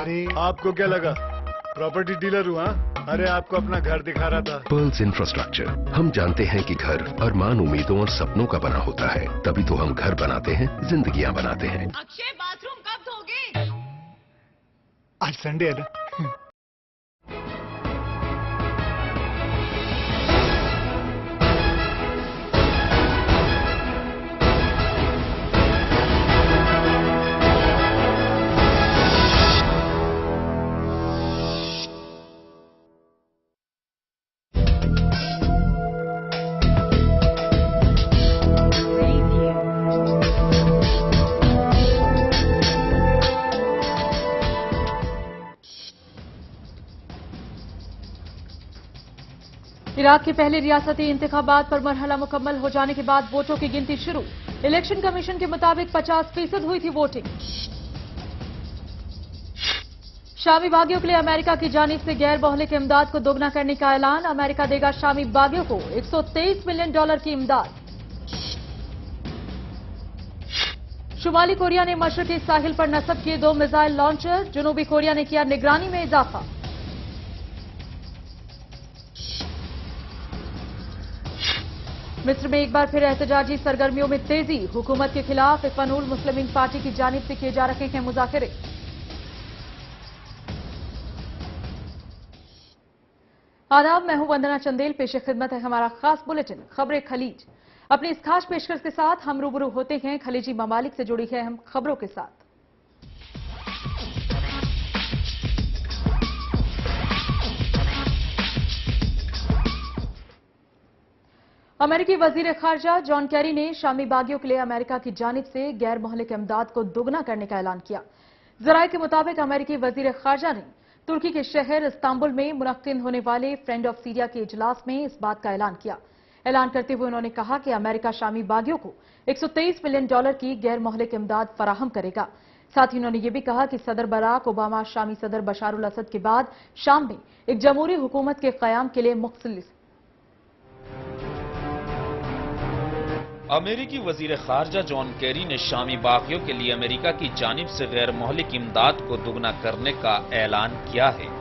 अरे आपको क्या लगा प्रॉपर्टी डीलर हुआ? अरे आपको अपना घर दिखा रहा था। Pearls infrastructure. हम जानते हैं कि घर अरमान, उम्मीदों और सपनों का बना होता है, तभी तो हम घर बनाते हैं, जिंदगियां बनाते हैं। अक्षय, बाथरूम कब धोगे? आज संडे है ना। इराक के पहले रियासती इंतखाबात पर मरहला मुकम्मल हो जाने के बाद वोटों की गिनती शुरू। इलेक्शन कमीशन के मुताबिक 50% हुई थी वोटिंग। शामी बागियों के लिए अमेरिका की जानिब से गैर मौलिक इमदाद को दोगुना करने का ऐलान। अमेरिका देगा शामी बागियों को $123 मिलियन की इमदाद। शुमाली कोरिया ने मशरकी साहिल पर नस्ब किए 2 मिसाइल लॉन्चर। जनूबी कोरिया ने किया निगरानी में इजाफा। मिस्र में एक बार फिर एहतजाजी सरगर्मियों में तेजी। हुकूमत के खिलाफ इख्वानुल मुस्लिमीन पार्टी की जानिब से किए जा रहे हैं मुज़ाकरे। आदाब, मैं हूं वंदना चंदेल। पेश खिदमत है हमारा खास बुलेटिन खबरें खलीज। अपनी इस खास पेशकश के साथ हम रूबरू होते हैं खलीजी ममालिक से जुड़ी है अहम खबरों के साथ। अमेरिकी वजीर खारजा जॉन कैरी ने शामी बागियों के लिए अमेरिका की जानिब से गैर मौलिक इमदाद को दोगुना करने का ऐलान किया। जराये के मुताबिक अमेरिकी वजीर खारजा ने तुर्की के शहर इस्तांबुल में मुनक्किद होने वाले फ्रेंड ऑफ सीरिया के इजलास में इस बात का ऐलान किया। ऐलान करते हुए उन्होंने कहा कि अमेरिका शामी बागियों को $123 मिलियन की गैर मौलिक इमदाद फराहम करेगा। साथ ही उन्होंने ये भी कहा कि सदर बराक ओबामा शामी सदर बशारुल असद के बाद शाम में एक जमहूरी हुकूमत के कयाम के लिए मुख्तलिफ। अमेरिकी वजीर खारजा जॉन कैरी ने शामी बागियों के लिए अमेरिका की जानिब से गैर मौलिक इमदाद को दुगना करने का ऐलान किया है।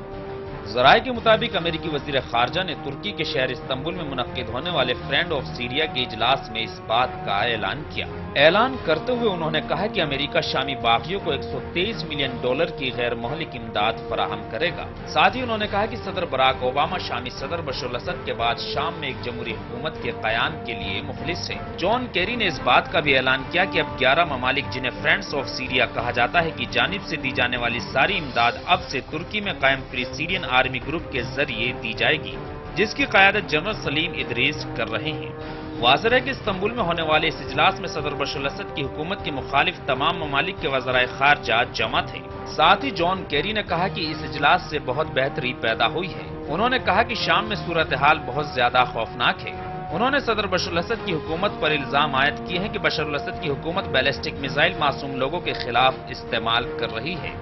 जराये के मुताबिक अमेरिकी वजीर खारजा ने तुर्की के शहर इस्तांबुल में मुनक्किद होने वाले फ्रेंड ऑफ सीरिया के इजलास में इस बात का ऐलान किया। ऐलान करते हुए उन्होंने कहा कि अमेरिका शामी बागियों को $123 मिलियन की गैर मौलिक इमदाद फराहम करेगा। साथ ही उन्होंने कहा कि सदर बराक ओबामा शामी सदर बशर असद के बाद शाम में एक जमहूरी हुकूमत के कयाम के लिए मुखलिस है। जॉन कैरी ने इस बात का भी ऐलान किया कि अब 11 ममालिक जिन्हें फ्रेंड्स ऑफ सीरिया कहा जाता है की जानिब से दी जाने वाली सारी इमदाद अब से तुर्की में कायम फ्री सीरियन आर्मी ग्रुप के जरिए दी जाएगी, जिसकी क़यादत जनरल सलीम इदरीस कर रहे हैं। वाज़ेह है कि इस्तांबुल में होने वाले इस इजलास में सदर बशर असद की हुकूमत के मुखालिफ तमाम ममालिक के वज़राए खारजा जमा थे। साथ ही जॉन कैरी ने कहा कि इस इजलास से बहुत बेहतरी पैदा हुई है। उन्होंने कहा कि शाम में सूरत हाल बहुत ज्यादा खौफनाक है। उन्होंने सदर बशर असद की हुकूमत पर इल्जाम आयद किए हैं कि बशर असद की हुकूमत बैलिस्टिक मिसाइल मासूम लोगों के खिलाफ इस्तेमाल कर रही है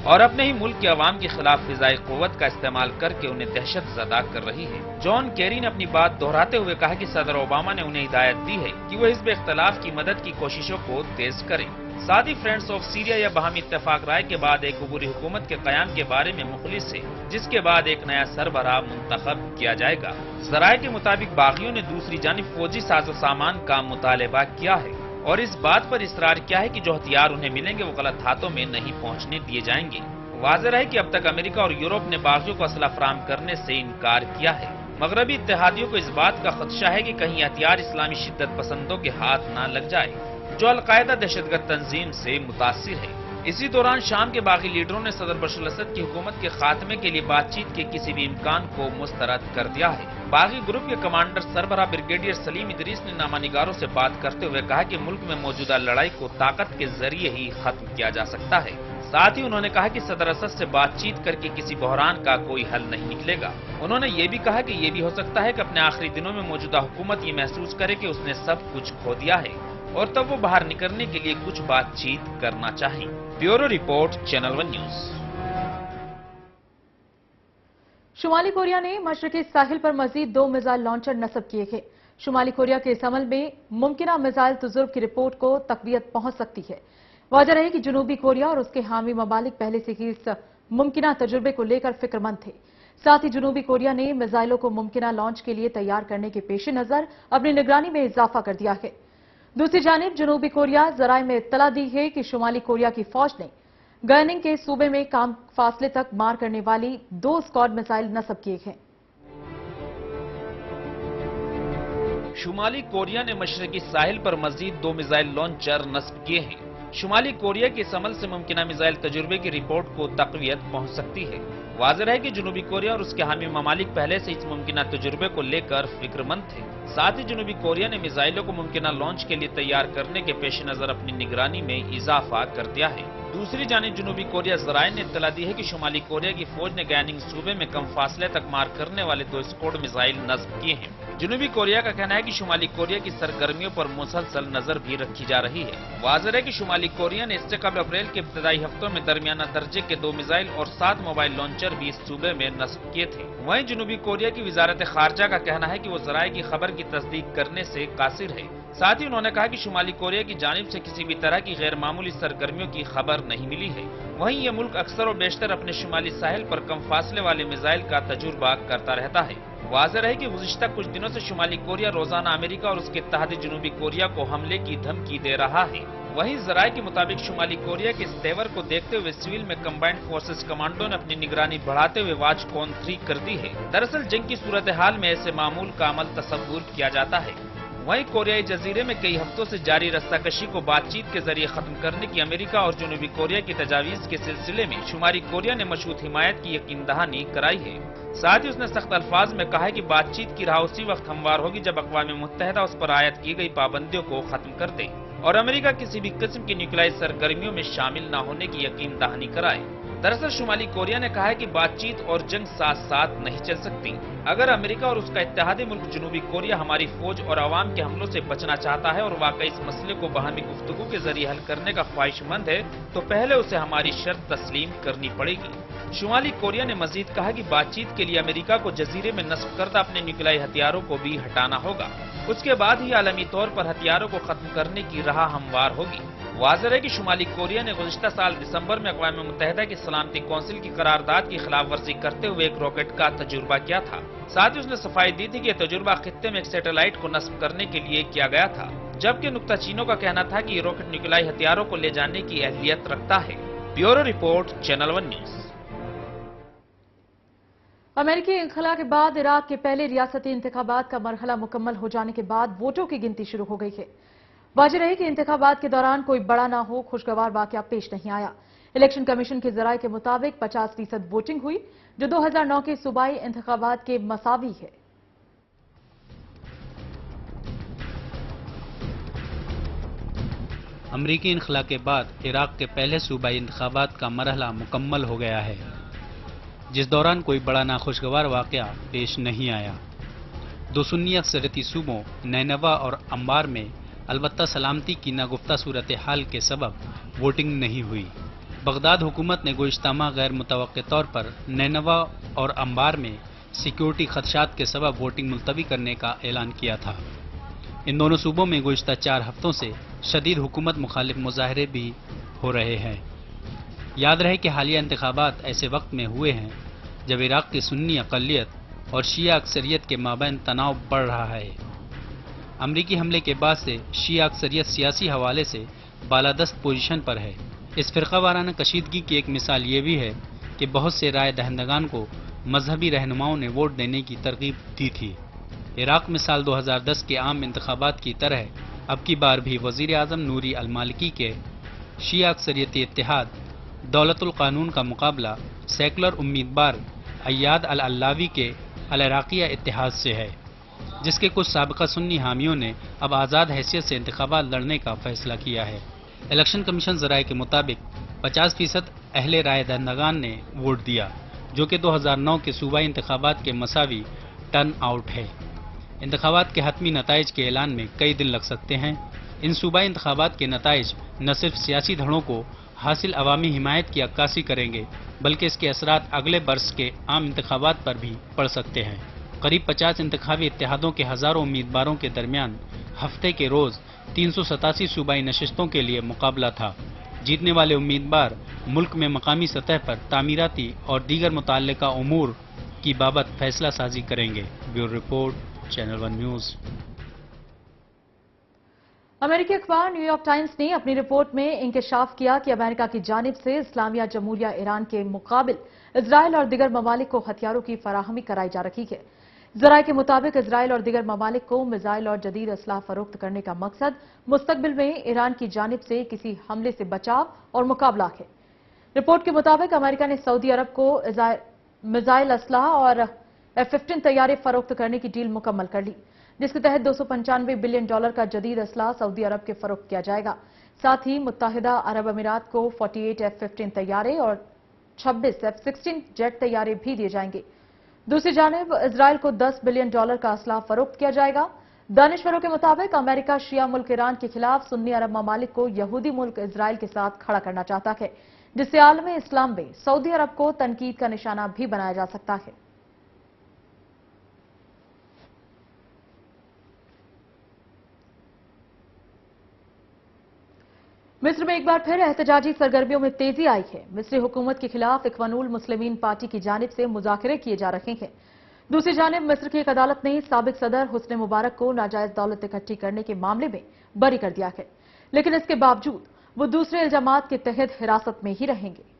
और अपने ही मुल्क के अवाम के खिलाफ फिजाई कुव्वत का इस्तेमाल करके उन्हें दहशत ज़दा कर रही है। जॉन कैरी ने अपनी बात दोहराते हुए कहा कि सदर ओबामा ने उन्हें हिदायत दी है कि वह हिज़्ब इख्तिलाफ की मदद की कोशिशों को तेज करें। साथ ही फ्रेंड्स ऑफ सीरिया या बाहमी इत्तेफाक राय के बाद एक अबूरी हुकूमत के कयाम के बारे में मुखलिस है, जिसके बाद एक नया सरबराह मुंतखब किया जाएगा। जराये के मुताबिक बागियों ने दूसरी जानिब फौजी साजो सामान का मुतालबा किया है और इस बात पर इसरार किया है कि जो हथियार उन्हें मिलेंगे वो गलत हाथों में नहीं पहुंचने दिए जाएंगे। वाज़ेह है कि अब तक अमेरिका और यूरोप ने बागियों को असला फराहम करने से इनकार किया है। मगरबी इत्तेहादियों को इस बात का खदशा है कि कहीं हथियार इस्लामी शिद्दत पसंदों के हाथ न लग जाए जो अलकायदा दहशतगर्द तंजीम से मुतासिर है। इसी दौरान शाम के बागी लीडरों ने सदर बशर असद की हुकूमत के खात्मे के लिए बातचीत के किसी भी इम्कान को मुस्तरद कर दिया है। बागी ग्रुप के कमांडर सरबराह ब्रिगेडियर सलीम इदरीस ने नामानिगारों से बात करते हुए कहा कि मुल्क में मौजूदा लड़ाई को ताकत के जरिए ही खत्म किया जा सकता है। साथ ही उन्होंने कहा कि सदर असद से बातचीत करके किसी बहरान का कोई हल नहीं निकलेगा। उन्होंने ये भी कहा कि ये भी हो सकता है कि अपने आखिरी दिनों में मौजूदा हुकूमत ये महसूस करे कि उसने सब कुछ खो दिया है और तब वो बाहर निकलने के लिए कुछ बातचीत करना चाहे। Bureau report, channel 1 news. शुमाली कोरिया ने मशरकी साहिल पर मजीद 2 मिसाइल लॉन्चर नस्ब किए हैं। शुमाली कोरिया के इस अमल में मुमकिना मिसाइल तजुर्ब की रिपोर्ट को तकवीयत पहुंच सकती है। वाजह है कि जनूबी कोरिया और उसके हामी ममालिक पहले से ही इस मुमकिना तजुर्बे को लेकर फिक्रमंद थे। साथ ही जनूबी कोरिया ने मिसाइलों को मुमकिना लॉन्च के लिए तैयार करने के पेश नजर अपनी निगरानी में इजाफा कर दिया है। दूसरी जानिब जनूबी कोरिया जराए में इत्तला दी है कि शुमाली कोरिया की फौज ने गैनिंग के सूबे में कम फासले तक मार करने वाली 2 स्क्वाड मिसाइल नस्ब किए हैं। शुमाली कोरिया ने मशरकी साहिल पर मजीद 2 मिसाइल लॉन्चर नस्ब किए हैं। शुमाली कोरिया के इस अमल से मुमकिना मिसाइल तजुर्बे की रिपोर्ट को तकवीत पहुंच सकती है। वाज़ेह है कि जनूबी कोरिया और उसके हामी ममालिक पहले से इस मुमकिना तजुर्बे को लेकर फिक्रमंद थे। साथ ही जनूबी कोरिया ने मिसाइलों को मुमकिना लॉन्च के लिए तैयार करने के पेश नजर अपनी निगरानी में इजाफा कर दिया है। दूसरी जानिब जनूबी कोरिया जराए ने इत्तला दी है कि शुमाली कोरिया की फौज ने गैनिंग सूबे में कम फासले तक मार करने वाले 2 स्क्वाड मिसाइल नस्ब किए हैं। जनूबी कोरिया का कहना है कि शुमाली कोरिया की सरगर्मियों पर मुसलसल नजर भी रखी जा रही है। वाज़ेह है कि शुमाली कोरिया ने इससे कबल अप्रैल के इब्तदाई हफ्तों में दरमियाना दर्जे के 2 मिसाइल और 7 मोबाइल लॉन्चर भी इस सूबे में नस्ब किए थे। वहीं जनूबी कोरिया की वजारत खारजा का कहना है कि वो जराए की खबर की तस्दीक करने से कासिर है। साथ ही उन्होंने कहा कि शुमाली कोरिया की जानिब से किसी भी तरह की गैर मामूली सरगर्मियों की खबर नहीं मिली है। वहीं ये मुल्क अक्सर और बेशतर अपने शुमाली साहिल पर कम फासले वाले मिसाइल का तजुर्बा करता रहता है। वाज़ेह है कि गुज़िश्ता कुछ दिनों से शुमाली कोरिया रोजाना अमेरिका और उसके इत्तेहादी जनूबी कोरिया को हमले की धमकी दे रहा है। वहीं जराए के मुताबिक शुमाली कोरिया के इस तेवर को देखते हुए सिविल में कंबाइंड फोर्सेस कमांडो ने अपनी निगरानी बढ़ाते हुए वाच कॉन 3 कर दी है। दरअसल जंग की सूरत हाल में ऐसे मामूल का अमल तस्वुर किया जाता है। वहीं कोरियाई जजीरे में कई हफ्तों से जारी रस्साकशी को बातचीत के जरिए खत्म करने की अमेरिका और जनूबी कोरिया की तजावीज के सिलसिले में शुमाली कोरिया ने मशरूत हिमायत की यकीन दहानी कराई है। साथ ही उसने सख्त अल्फाज में कहा है कि बातचीत की राह उसी वक्त हमवार होगी जब अक़वाम मुत्तहिदा उस पर आयद की गई पाबंदियों को खत्म कर दे और अमेरिका किसी भी किस्म की न्यूक्लियर सरगर्मियों में शामिल न होने की यकीन दहानी कराए। दरअसल शुमाली कोरिया ने कहा है कि बातचीत और जंग साथ साथ नहीं चल सकती। अगर अमेरिका और उसका इत्तेहादी मुल्क जनूबी कोरिया हमारी फौज और अवाम के हमलों से बचना चाहता है और वाकई इस मसले को बाहमी गुफ्तगू के जरिए हल करने का ख्वाहिशमंद है तो पहले उसे हमारी शर्त तस्लीम करनी पड़ेगी। शुमाली कोरिया ने मजीद कहा कि बातचीत के लिए अमेरिका को जजीरे में नस्ब करदा अपने न्यूक्लियर हथियारों को भी हटाना होगा। उसके बाद ही आलमी तौर पर हथियारों को खत्म करने की राह हमवार होगी। वाज़ेह है कि शुमाली कोरिया ने गुज़िश्ता साल दिसंबर में अक़वाम मुत्तहिदा की सलामती कौंसिल की करारदाद की खिलाफ वर्जी करते हुए एक रॉकेट का तजुर्बा किया था। साथ ही उसने सफाई दी थी कि यह तजुर्बा खित्ते में एक सैटेलाइट को नस्ब करने के लिए किया गया था, जबकि नुक्ताचीनों का कहना था कि ये रॉकेट न्यूक्लियर हथियारों को ले जाने की अहलियत रखता है। Bureau report, channel 1 news. अमेरिकी इंखला के बाद इराक के पहले रियासती इंतखाबात का मरहला मुकम्मल हो जाने के बाद वोटों की गिनती शुरू हो गई है। वाज़ेह है कि इंतखाबात के दौरान कोई बड़ा ना हो खुशगवार वाकया पेश नहीं आया। इलेक्शन कमीशन के जराये के मुताबिक 50% वोटिंग हुई, जो 2009 के सूबाई इंतखाबात के मसावी है। अमरीकी इनखला के बाद इराक के पहले सूबाई इंतखाबात का मरहला मुकम्मल हो गया है, जिस दौरान कोई बड़ा नाखुशगवार वाकया पेश नहीं आया। 2 सुन्नी अक्सरियती सूबों नैनवा और अंबार में अलबत्ता सलामती की नागुफ्ता सूरत हाल के सबब वोटिंग नहीं हुई। बगदाद हुकूमत ने गुज़िश्ता माह गैर मुतवक्के तौर पर नैनवा और अंबार में सिक्योरिटी खदशात के सबब वोटिंग मुलतवी करने का ऐलान किया था। इन दोनों सूबों में गुज़िश्ता 4 हफ्तों से शदीद हुकूमत मुखालिफ मुजाहरे भी हो रहे हैं। याद रहे कि हालिया इंतखाबात ऐसे वक्त में हुए हैं जब इराक की सुन्नी अक़लियत और शिया अक्सरियत के माबैन तनाव बढ़ रहा है। अमरीकी हमले के बाद से शिया अक्सरियत सियासी हवाले से बालादस्त पोजीशन पर है। इस फ़िरक़ा वाराना कशीदगी की एक मिसाल ये भी है कि बहुत से राय दहंदगान को मजहबी रहनुमाओं ने वोट देने की तरगीब दी थी। इराक में साल 2010 के आम इंतखाबात की तरह अब की बार भी वज़ीर आज़म नूरी अल-मालिकी के शिया अक्सरियती इत्तेहाद दौलतुल क़ानून का मुकाबला सेकुलर उम्मीदवार अय्याद अल-अल्लावी के अल-इराक़िया इत्तेहाद से है, जिसके कुछ साबिक़ा सुन्नी हामियों ने अब आज़ाद हैसियत से इंतखाबात लड़ने का फैसला किया है। इलेक्शन कमीशन ज़राए के मुताबिक 50% अहले राय दहंदगान ने वोट दिया, जो कि 2009 के सूबाई इंतखाबात के मसावी टर्न आउट है। इंतखाबात के हतमी नताइज के ऐलान में कई दिन लग सकते हैं। इन सूबाई इंतखाबात के नताइज न सिर्फ सियासी धड़ों को हासिल अवामी हिमायत की अक्कासी करेंगे, बल्कि इसके असरात अगले बरस के आम इंतखाबात पर भी पड़ सकते हैं। करीब 50 इंतखाबी इत्तेहादों के हज़ारों उम्मीदवारों के दरमियान हफ्ते के रोज़ 387 सूबाई नशिस्तों के लिए मुकाबला था, जीतने वाले उम्मीदवार मुल्क में मकामी सतह पर तामीराती और दीगर मुताल्लिका उमूर की बाबत फैसला साजी करेंगे। Bureau report, channel 1 news. अमेरिकी अखबार न्यूयॉर्क टाइम्स ने अपनी रिपोर्ट में इंकशाफ किया कि अमेरिका की जानिब से इस्लामिया जमहूरिया ईरान के मुकाबिल इजराइल और दीगर ममालिक को हथियारों की फराहमी कराई जा रही है। जराये के मुताबिक इजराइल और दीगर ममालिक को मिसाइल और जदीद असलाह फरोख्त करने का मकसद मुस्तकबिल में ईरान की जानिब से किसी हमले से बचाव और मुकाबला है। रिपोर्ट के मुताबिक अमेरिका ने सऊदी अरब को मिसाइल असलाह और F-15 तैयारे फरोख्त करने की डील मुकम्मल कर ली, जिसके तहत $295 बिलियन का जदीद असलाह सऊदी अरब के फरोख्त किया जाएगा। साथ ही मुत्तहिदा अरब अमीरात को 48 F-15 तैयारे और 26 F-16 जेट तैयारे भी दिए जाएंगे। दूसरी जानिब इजराइल को $10 बिलियन का असलाह फरोख्त किया जाएगा। दानिशवरों के मुताबिक अमेरिका शिया मुल्क ईरान के खिलाफ सुन्नी अरब ममालिक को यहूदी मुल्क इजराइल के साथ खड़ा करना चाहता है, जिससे आलम इस्लाम में सऊदी अरब को तनकीद का निशाना भी बनाया जा सकता है। मिस्र में एक बार फिर एहतजाजी सरगर्मियों में तेजी आई है। मिस्री हुकूमत के खिलाफ इख्वानुल मुस्लिमीन पार्टी की जानिब से मुज़ाकरे किए जा रहे हैं। दूसरी जानिब मिस्र की एक अदालत ने साबिक सदर हुस्ने मुबारक को नाजायज दौलत इकट्ठी करने के मामले में बरी कर दिया है, लेकिन इसके बावजूद वो दूसरे इल्जामात के तहत हिरासत में ही रहेंगे।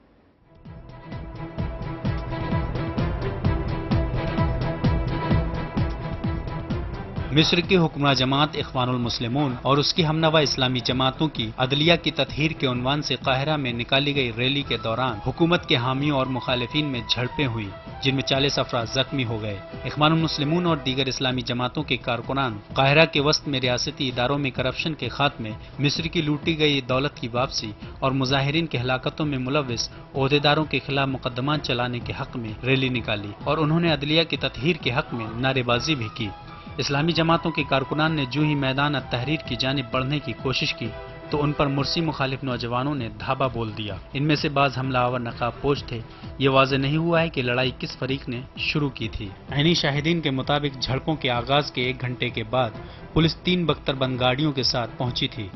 मिस्र की हुक्मरान जमात इख्वानुल मुस्लिमून और उसकी हमनवा इस्लामी जमातों की अदलिया की तत्हीर के उन्वान से काहिरा में निकाली गई रैली के दौरान हुकूमत के हामियों और मुखालिफिन में झड़पें हुई, जिनमें 40 अफराद जख्मी हो गए। इख्वानुल मुस्लिमून और दीगर इस्लामी जमातों के कारकुनान काहिरा के वस्त में रियासती इदारों में करप्शन के खात्मे, मिस्र की लूटी गई दौलत की वापसी और मुजाहिरीन के हलाकतों में मुलव्विस ओहदेदारों के खिलाफ मुकदमा चलाने के हक में रैली निकाली और उन्होंने अदलिया की तत्हीर के हक में नारेबाजी भी की। इस्लामी जमातों के कारकुनान ने जो ही मैदान तहरीर की जानिब बढ़ने की कोशिश की तो उन पर मुर्सी मुखालिफ नौजवानों ने धाबा बोल दिया। इनमें से बाज हमलावर नकाबपोश थे। ये वाज़ेह नहीं हुआ है कि लड़ाई किस फरीक ने शुरू की थी। ऐनी शाहिदीन के मुताबिक झड़पों के आगाज के 1 घंटे के बाद पुलिस 3 बख्तरबंद गाड़ियों के साथ पहुंची थी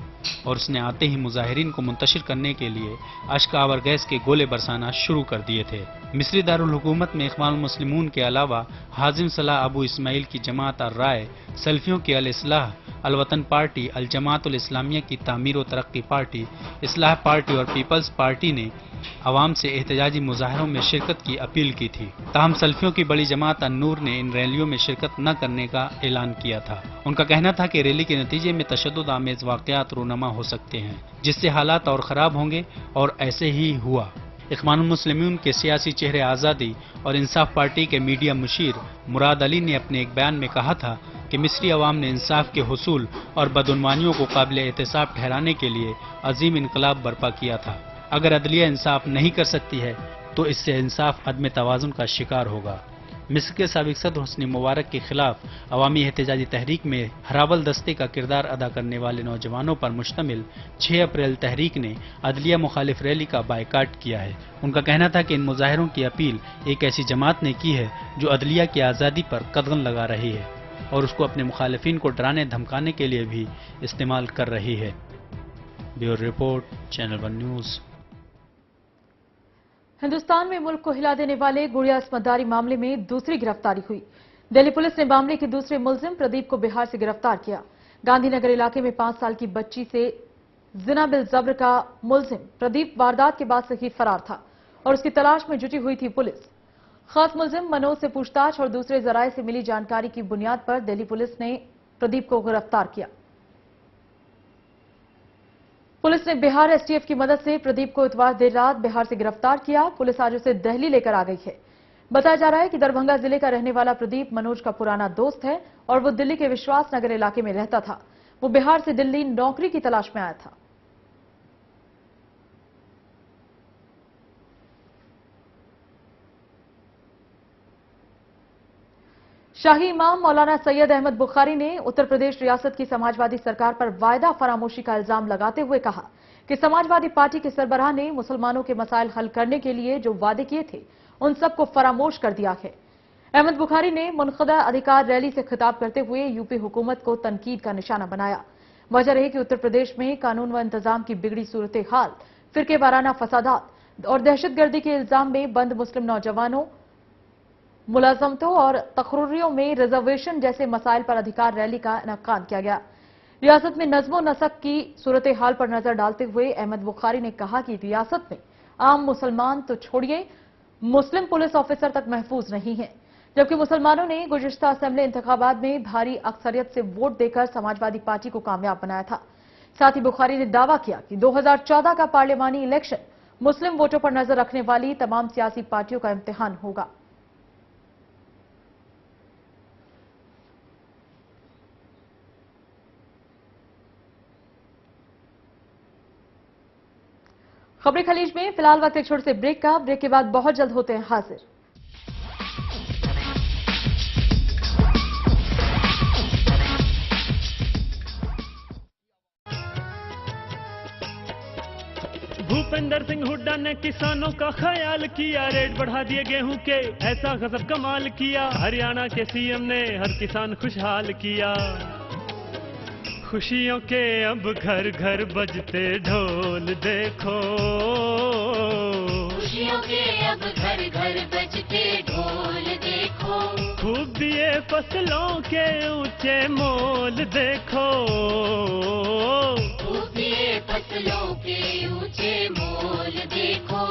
और उसने आते ही मुजाहिरीन को मुंतशिर करने के लिए अश्क आवर गैस के गोले बरसाना शुरू कर दिए थे। मिस्री दारुल हुकूमत में इख्वानुल मुस्लिमून के अलावा हाजिम सलाह अबू इस्माइल की जमात अर-राय, सल्फियों की अल-इस्लाह, अल-वतन पार्टी, अल-जमात उल-इस्लामिया की तामीर व तरक्की पार्टी, इस्लाह पार्टी और पीपल्स पार्टी ने अवाम से एहतजाजी मुजाहरों में शिरकत की अपील की थी। ताहम सल्फियों की बड़ी जमात अन-नूर ने इन रैलियों में शिरकत न करने का ऐलान किया था। उनका कहना था कि रैली के नतीजे में तशद्दुद आमेज वाक़यात रूनमा हो सकते हैं, जिससे हालात और ख़राब होंगे, और ऐसे ही हुआ। इख्वानुल मुस्लिमीन के सियासी चेहरे आज़ादी और इंसाफ पार्टी के मीडिया मुशीर मुराद अली ने अपने एक बयान में कहा था कि मिस्री अवाम ने इंसाफ के हुसूल और बदउनवानियों को काबिल एहतसाब ठहराने के लिए अजीम इनकलाब बर्पा किया था। अगर अदलिया इंसाफ नहीं कर सकती है तो इससे इंसाफ अदम तवाज़ुन का शिकार होगा। मिस्र के साबिक सदर हुस्नी मुबारक के खिलाफ अवामी एहतजाजी तहरीक में हरावल दस्ते का किरदार अदा करने वाले नौजवानों पर मुश्तमिल 6 अप्रैल तहरीक ने अदलिया मुखालिफ रैली का बायकाट किया है। उनका कहना था कि इन मुजाहिरों की अपील एक ऐसी जमात ने की है जो अदलिया की आज़ादी पर कदगन लगा रही है और उसको अपने मुखालिफिन को डराने धमकाने के लिए भी इस्तेमाल कर रही है। Bureau report, channel 1 news. Hindustan में मुल्क को हिला देने वाले गुड़िया अस्मतदारी मामले में दूसरी गिरफ्तारी हुई। दिल्ली पुलिस ने मामले के दूसरे मुलजिम प्रदीप को बिहार से गिरफ्तार किया। गांधीनगर इलाके में 5 साल की बच्ची से जिना बिल जब्र का मुलजिम प्रदीप वारदात के बाद से ही फरार था और उसकी तलाश में जुटी हुई थी पुलिस। खास मुलजिम मनोज से पूछताछ और दूसरे जराये से मिली जानकारी की बुनियाद पर दिल्ली पुलिस ने प्रदीप को गिरफ्तार किया। पुलिस ने बिहार एसटीएफ की मदद से प्रदीप को इतवार देर रात बिहार से गिरफ्तार किया। पुलिस आज उसे दिल्ली लेकर आ गई है। बताया जा रहा है कि दरभंगा जिले का रहने वाला प्रदीप मनोज का पुराना दोस्त है और वो दिल्ली के विश्वास नगर इलाके में रहता था। वो बिहार से दिल्ली नौकरी की तलाश में आया था। शाही इमाम मौलाना सैयद अहमद बुखारी ने उत्तर प्रदेश रियासत की समाजवादी सरकार पर वायदा फरामोशी का इल्जाम लगाते हुए कहा कि समाजवादी पार्टी के सरबराह ने मुसलमानों के मसाइल हल करने के लिए जो वादे किए थे उन सबको फरामोश कर दिया है। अहमद बुखारी ने मुनक़दा अधिकार रैली से खिताब करते हुए यूपी हुकूमत को तनकीद का निशाना बनाया। वजह रही कि उत्तर प्रदेश में कानून व इंतजाम की बिगड़ी सूरत हाल फिरके वाराना फसादात और दहशतगर्दी के इल्जाम में बंद मुस्लिम नौजवानों, मुलाजमतों और तकर्रियों में रिजर्वेशन जैसे मसाइल पर अधिकार रैली का इनेकाद किया गया। रियासत में नज्म नसक की सूरत हाल पर नजर डालते हुए अहमद बुखारी ने कहा कि रियासत में आम मुसलमान तो छोड़िए, मुस्लिम पुलिस ऑफिसर तक महफूज नहीं है, जबकि मुसलमानों ने गुज़िश्ता असेंबली इंतखाबात में भारी अक्सरियत से वोट देकर समाजवादी पार्टी को कामयाब बनाया था। साथ ही बुखारी ने दावा किया कि 2014 का पार्लियामानी इलेक्शन मुस्लिम वोटों पर नजर रखने वाली तमाम सियासी पार्टियों का इम्तिहान होगा। खबरें खलीज में फिलहाल वक्त एक छोटे से ब्रेक का। ब्रेक के बाद बहुत जल्द होते हैं हाजिर। भूपेंद्र सिंह हुड्डा ने किसानों का ख्याल किया, रेट बढ़ा दिए गेहूं के, ऐसा गजब कमाल किया। हरियाणा के सीएम ने हर किसान खुशहाल किया। खुशियों के अब घर घर बजते ढोल देखो, खुशियों के अब घर घर बजते ढोल देखो। खूब दिए फसलों के ऊंचे मोल देखो, खूब दिए फसलों के ऊंचे मोल देखो।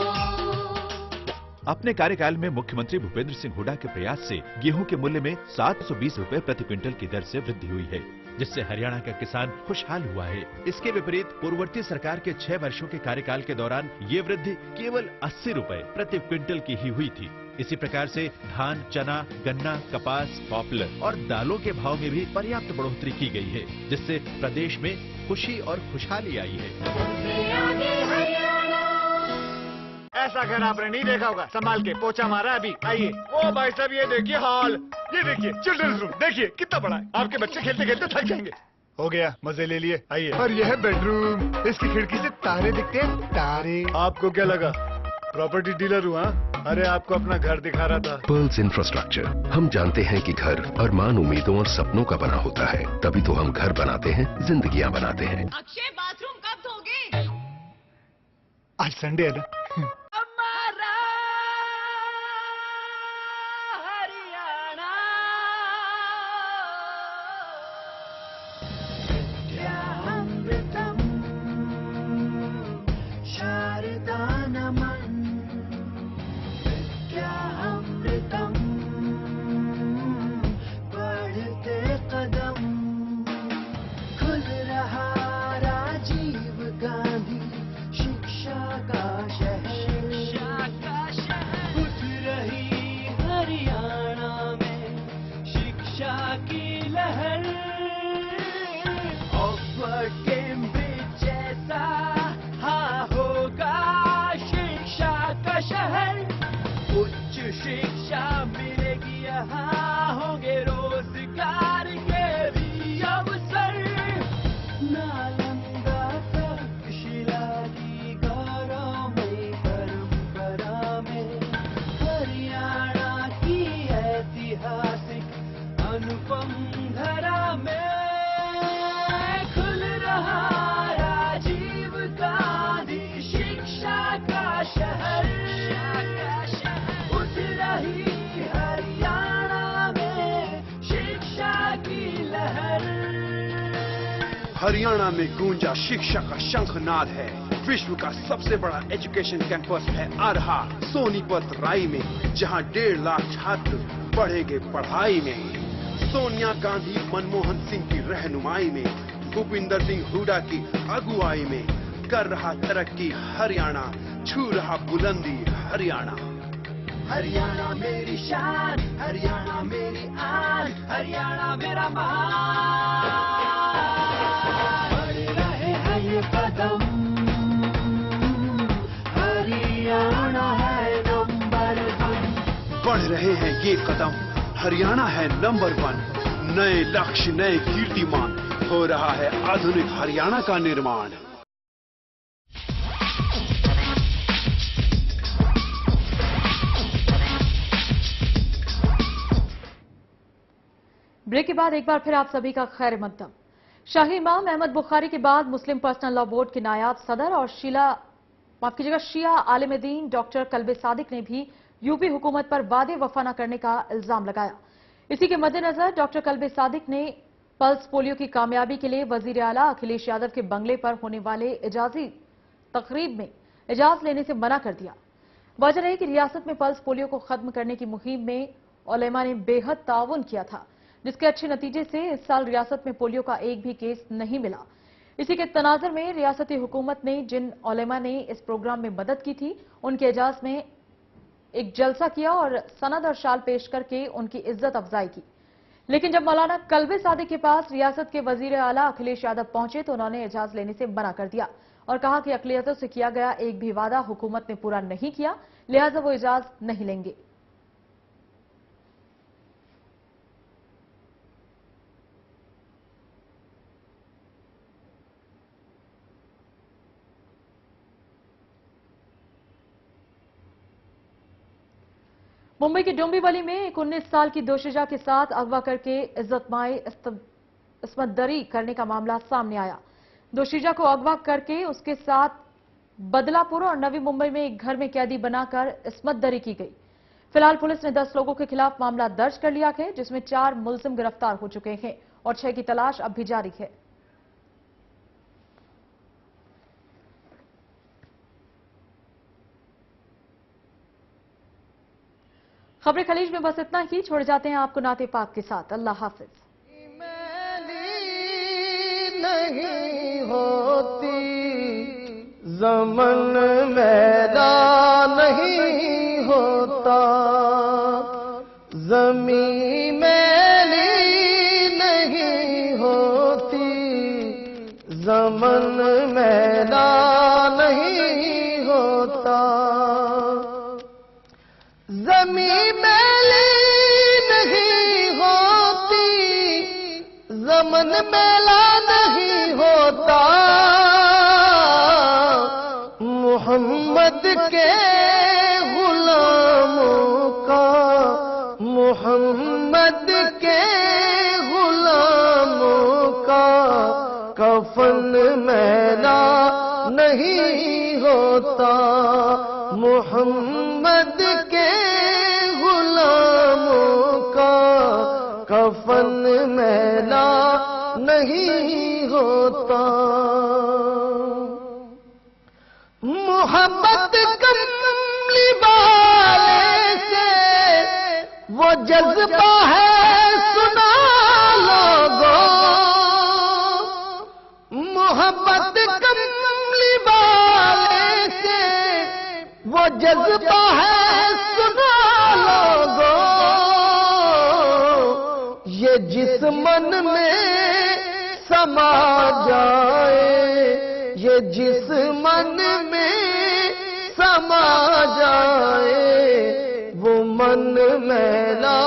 अपने कार्यकाल में मुख्यमंत्री भूपेंद्र सिंह हुड्डा के प्रयास से गेहूं के मूल्य में 720 रुपए प्रति क्विंटल की दर से वृद्धि हुई है, जिससे हरियाणा का किसान खुशहाल हुआ है। इसके विपरीत पूर्ववर्ती सरकार के 6 वर्षों के कार्यकाल के दौरान ये वृद्धि केवल 80 रुपए प्रति क्विंटल की ही हुई थी। इसी प्रकार से धान, चना, गन्ना, कपास, पॉपुलर और दालों के भाव में भी पर्याप्त बढ़ोतरी की गई है, जिससे प्रदेश में खुशी और खुशहाली आई है। ऐसा घर आपने नहीं देखा होगा, संभाल के पोछा मारा अभी। आइए। ओ भाई साहब, ये देखिए हॉल, ये देखिए चिल्ड्रंस रूम, देखिए कितना बड़ा है। आपके बच्चे खेलते खेलते थक जाएंगे। हो गया, मजे ले लिए। आइए। और यह है बेडरूम, इसकी खिड़की से तारे दिखते हैं, तारे। आपको क्या लगा प्रॉपर्टी डीलर हुआ? अरे आपको अपना घर दिखा रहा था। Pearls infrastructure. हम जानते हैं कि घर अरमान, उम्मीदों और सपनों का बना होता है, तभी तो हम घर बनाते हैं, जिंदगियां बनाते हैं। अक्षय, बाथरूम कब धोगे? आज संडे है ना। हरियाणा में गूंजा शिक्षा का शंखनाद है। विश्व का सबसे बड़ा एजुकेशन कैंपस है आ रहा सोनीपत राई में, जहां 1.5 लाख छात्र पढ़ेंगे पढ़ाई में। सोनिया गांधी, मनमोहन सिंह की रहनुमाई में, भूपेंद्र सिंह हुड्डा की अगुवाई में कर रहा तरक्की हरियाणा, छू रहा बुलंदी हरियाणा। हरियाणा मेरी शान, हरियाणा मेरी आन, हरियाणा मेरा मान। बढ़ रहे हैं ये कदम, हरियाणा है नंबर 1। बढ़ रहे हैं ये कदम, हरियाणा है नंबर 1। नए लक्ष्य, नए कीर्तिमान, हो रहा है आधुनिक हरियाणा का निर्माण। ब्रेक के बाद एक बार फिर आप सभी का खैर मकदम। शाही इमाम अहमद बुखारी के बाद मुस्लिम पर्सनल लॉ बोर्ड के नायाब सदर और शीला माफ कीजिएगा शिया आलिम दीन डॉक्टर कल्बे सादिक ने भी यूपी हुकूमत पर वादे वफा न करने का इल्जाम लगाया। इसी के मद्देनजर डॉक्टर कल्बे सादिक ने पल्स पोलियो की कामयाबी के लिए वजीर आला अखिलेश यादव के बंगले पर होने वाले इजाजी तकरीब में इजाजत लेने से मना कर दिया। वजह है कि रियासत में पल्स पोलियो को खत्म करने की मुहिम में उलेमा ने बेहद ताउन किया था, जिसके अच्छे नतीजे से इस साल रियासत में पोलियो का एक भी केस नहीं मिला। इसी के तनाजर में रियासती हुकूमत ने जिन उलेमा ने इस प्रोग्राम में मदद की थी, उनके एजाज में एक जलसा किया और सनद और शाल पेश करके उनकी इज्जत अफजाई की। लेकिन जब मौलाना कल्बे सादिक के पास रियासत के वजीर आला अखिलेश यादव पहुंचे तो उन्होंने एजाज लेने से मना कर दिया और कहा कि अक़लियतों से किया गया एक भी वादा हुकूमत ने पूरा नहीं किया, लिहाजा वो इजाजत नहीं लेंगे। मुंबई के डोंबिवली में एक 19 साल की दोशीजा के साथ अगवा करके इज्जतमाई इस्मत दरी करने का मामला सामने आया। दोशीजा को अगवा करके उसके साथ बदलापुर और नवी मुंबई में एक घर में कैदी बनाकर इस्मत दरी की गई। फिलहाल पुलिस ने 10 लोगों के खिलाफ मामला दर्ज कर लिया है, जिसमें 4 मुलजिम गिरफ्तार हो चुके हैं और 6 की तलाश अब भी जारी है। खबरें खलीज में बस इतना ही। छोड़ जाते हैं आपको नाते पाक के साथ। अल्लाह हाफिज। नहीं होती ज़मन मैदा नहीं होता, ज़मीं मैली नहीं होती, ज़मन मैदा नहीं होता, ज़मीं मैली नहीं होती, ज़मन मैला नहीं होता, मोहम्मद के गुलामों का, मोहम्मद के गुलामों का कफन मैला नहीं होता, मोहम्मद के गुलामों का कफन मैला नहीं होता। मोहब्बत कमली वाले से वो जज्बा है सुना लोगों, मोहब्बत कमली वाले से वो जज्बा है सुना लोगों, ये जिस मन में समा जाए, ये जिस मन में समा जाए, वो मन मैला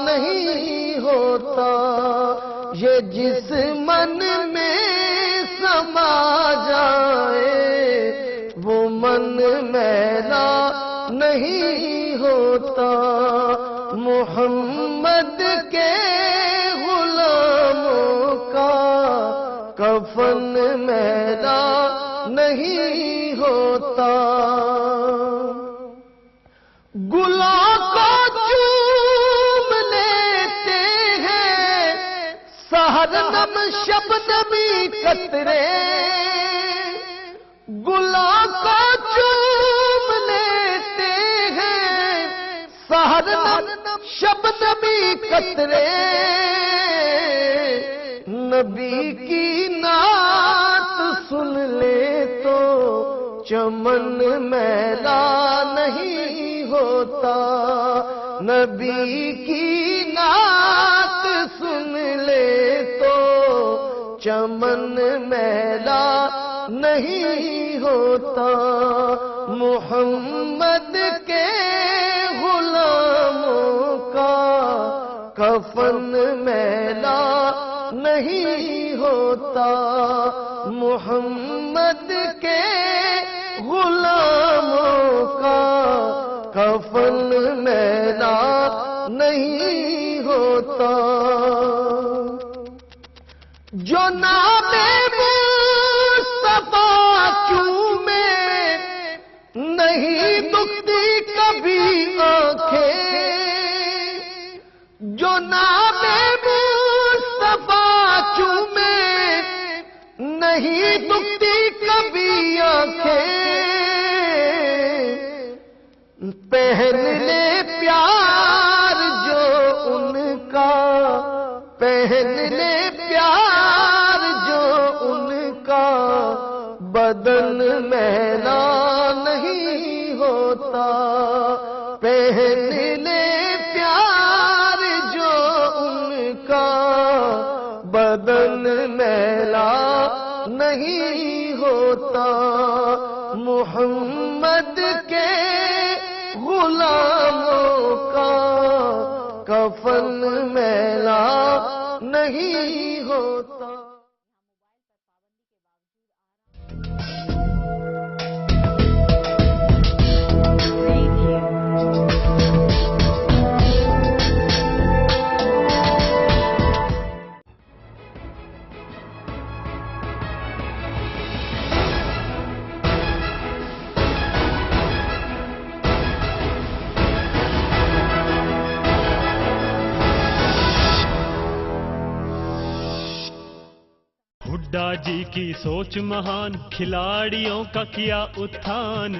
नहीं होता, ये जिस मन में समा जाए, वो मन मैला नहीं होता, मोहम्मद के गुलामों का कफन मैला नहीं होता। गुलां को चूम लेते हैं सहरनम शबनमी कतरे, गुलां को चूम लेते हैं सहरनम शबनमी कतरे, नबी की नात सुन ले तो चमन मैला नहीं होता, नबी की नात सुन ले तो चमन मैला नहीं होता, मोहम्मद के गुलामों का कफन मैला नहीं होता, मोहम्मद के गुलामों का कफन मैला नहीं होता। जो नामे मुस्तफा चूमे نہیں دکھتی کبھی آنکھیں جو نام مصطفیٰ چومے، نہیں دکھتی کبھی آنکھیں، پہن لے پیار جو ان کا، پہن لے پیار جو ان کا، بدن میلا نہیں ہوتا، پہن لے پیار جو ان کا، بدن میلا نہیں ہوتا، محمد کے غلاموں کا کفن میلا نہیں ہوتا۔ हुड्डा जी की सोच महान, खिलाड़ियों का किया उत्थान।